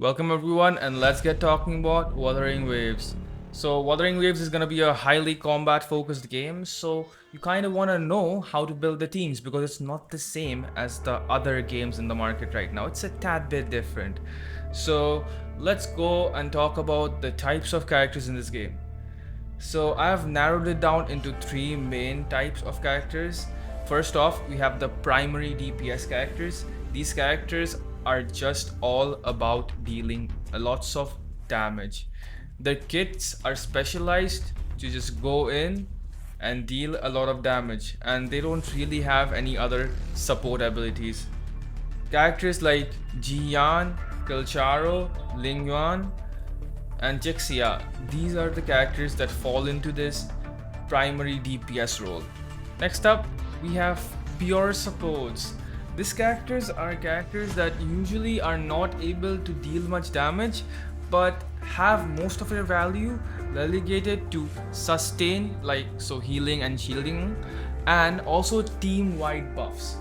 Welcome everyone, and let's get talking about Wuthering Waves. So Wuthering Waves is going to be a highly combat focused game, so you kind of want to know how to build the teams because it's not the same as the other games in the market right now. It's a tad bit different. So let's go and talk about the types of characters in this game. So I have narrowed it down into three main types of characters. First off, we have the primary DPS characters. These characters are just all about dealing lots of damage. Their kits are specialized to just go in and deal a lot of damage, and they don't really have any other support abilities. Characters like Jiyan, Kilcharo, Lingyuan, and Jixia, these are the characters that fall into this primary DPS role. Next up, we have pure supports. These characters are characters that usually are not able to deal much damage but have most of their value relegated to sustain, like so healing and shielding, and also team-wide buffs.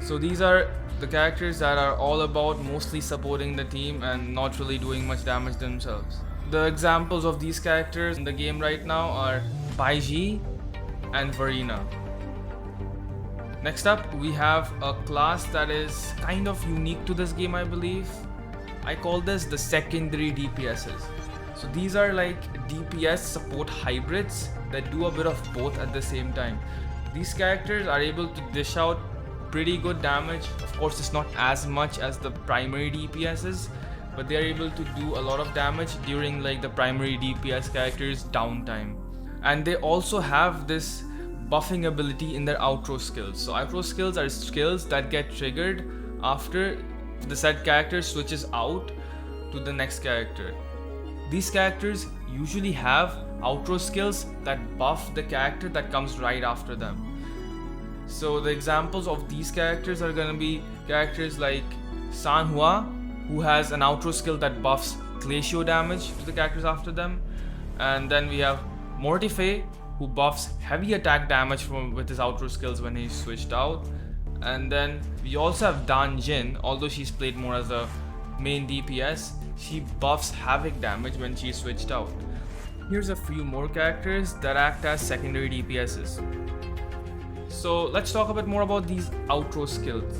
So these are the characters that are all about mostly supporting the team and not really doing much damage themselves. The examples of these characters in the game right now are Baiji and Verena. Next up, we have a class that is kind of unique to this game, I believe. I call this the secondary DPSs. So these are like DPS support hybrids that do a bit of both at the same time. These characters are able to dish out pretty good damage. Of course, it's not as much as the primary DPSs, but they are able to do a lot of damage during like the primary DPS characters' downtime. And they also have this buffing ability in their outro skills. So outro skills are skills that get triggered after the said character switches out to the next character. These characters usually have outro skills that buff the character that comes right after them. So the examples of these characters are gonna be characters like Sanhua, who has an outro skill that buffs glacial damage to the characters after them. And then we have Mortife, who buffs heavy attack damage with his outro skills when he's switched out. And then we also have Dan Jin, although she's played more as a main DPS, she buffs havoc damage when she's switched out. Here's a few more characters that act as secondary DPSs. So let's talk a bit more about these outro skills.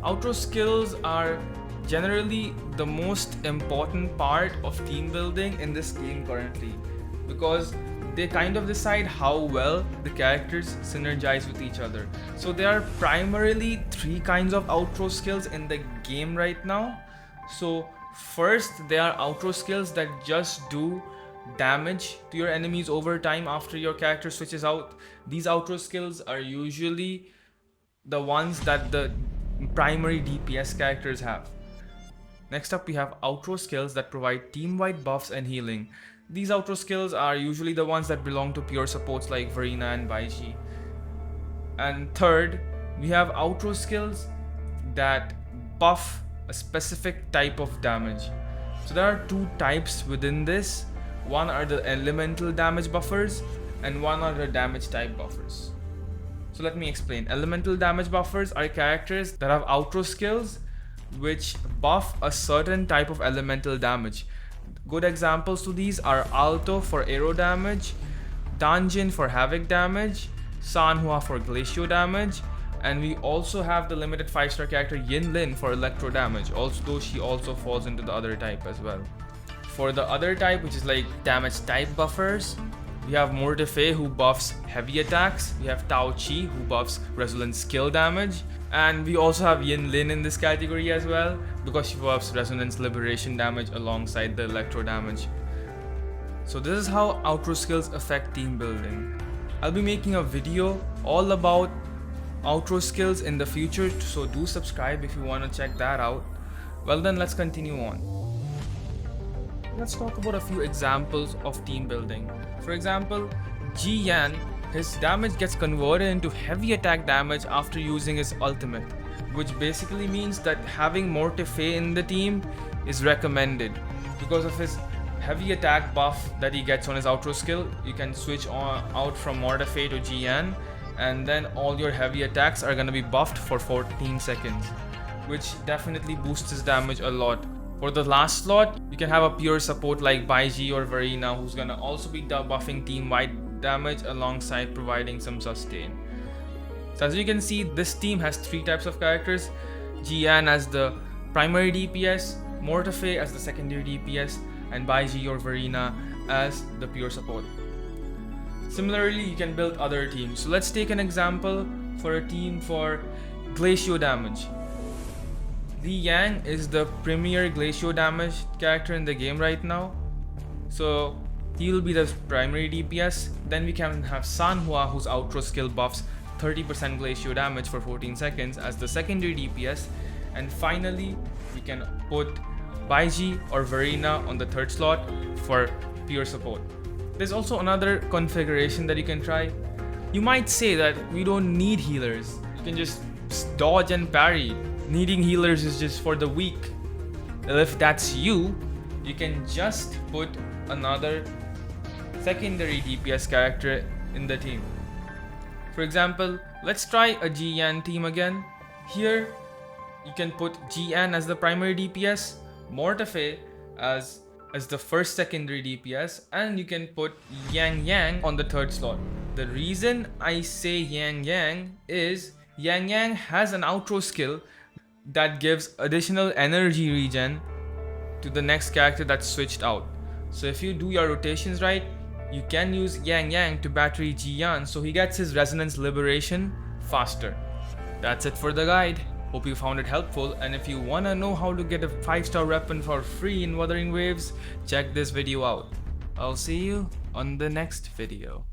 Outro skills are generally the most important part of team building in this game currently, because they kind of decide how well the characters synergize with each other. So there are primarily three kinds of outro skills in the game right now. So first, there are outro skills that just do damage to your enemies over time after your character switches out. These outro skills are usually the ones that the primary DPS characters have. Next up, we have outro skills that provide team-wide buffs and healing. These outro skills are usually the ones that belong to pure supports like Verena and Baiji. And third, we have outro skills that buff a specific type of damage. So there are two types within this. One are the elemental damage buffers and one are the damage type buffers. So let me explain. Elemental damage buffers are characters that have outro skills which buff a certain type of elemental damage. Good examples to these are Alto for aero damage, Danjin for havoc damage, Sanhua for glacial damage, and we also have the limited 5-star character Yin Lin for electro damage, although she also falls into the other type as well. For the other type, which is like damage type buffers, we have Mortife, who buffs heavy attacks, we have Tao Chi, who buffs resolute skill damage, and we also have Yin Lin in this category as well, because she buffs resonance liberation damage alongside the electro damage. So this is how outro skills affect team building. I'll be making a video all about outro skills in the future, so do subscribe if you want to check that out. Well then, let's continue on. Let's talk about a few examples of team building. For example, Ji Yan, his damage gets converted into heavy attack damage after using his ultimate, which basically means that having Mortife in the team is recommended. Because of his heavy attack buff that he gets on his outro skill, you can switch out from Mortife to Ji Yan, and then all your heavy attacks are gonna be buffed for 14 seconds, which definitely boosts his damage a lot. For the last slot, you can have a pure support like Baiji or Verena, who's gonna also be buffing team-wide damage alongside providing some sustain. So as you can see, this team has 3 types of characters: Jian as the primary DPS, Mortefe as the secondary DPS, and Baiji or Verena as the pure support. Similarly, you can build other teams. So let's take an example for a team for Glacio damage. Li Yang is the premier Glacio damage character in the game right now. So he will be the primary DPS. Then we can have Sanhua, whose outro skill buffs 30% Glacio damage for 14 seconds as the secondary DPS. And finally, we can put Baiji or Verena on the 3rd slot for pure support. There's also another configuration that you can try. You might say that we don't need healers. You can just dodge and parry. Needing healers is just for the weak. Well, if that's you, you can just put another secondary DPS character in the team. For example, let's try a Jian team again. Here, you can put Jian as the primary DPS, Mortefe as the first secondary DPS, and you can put Yang on the 3rd slot. The reason I say Yang is Yang has an outro skill that gives additional energy regen to the next character that's switched out. So if you do your rotations right, you can use Yang to battery Jian so he gets his resonance liberation faster. That's it for the guide. Hope you found it helpful, and if you wanna know how to get a 5-star weapon for free in Wuthering Waves, check this video out. I'll see you on the next video.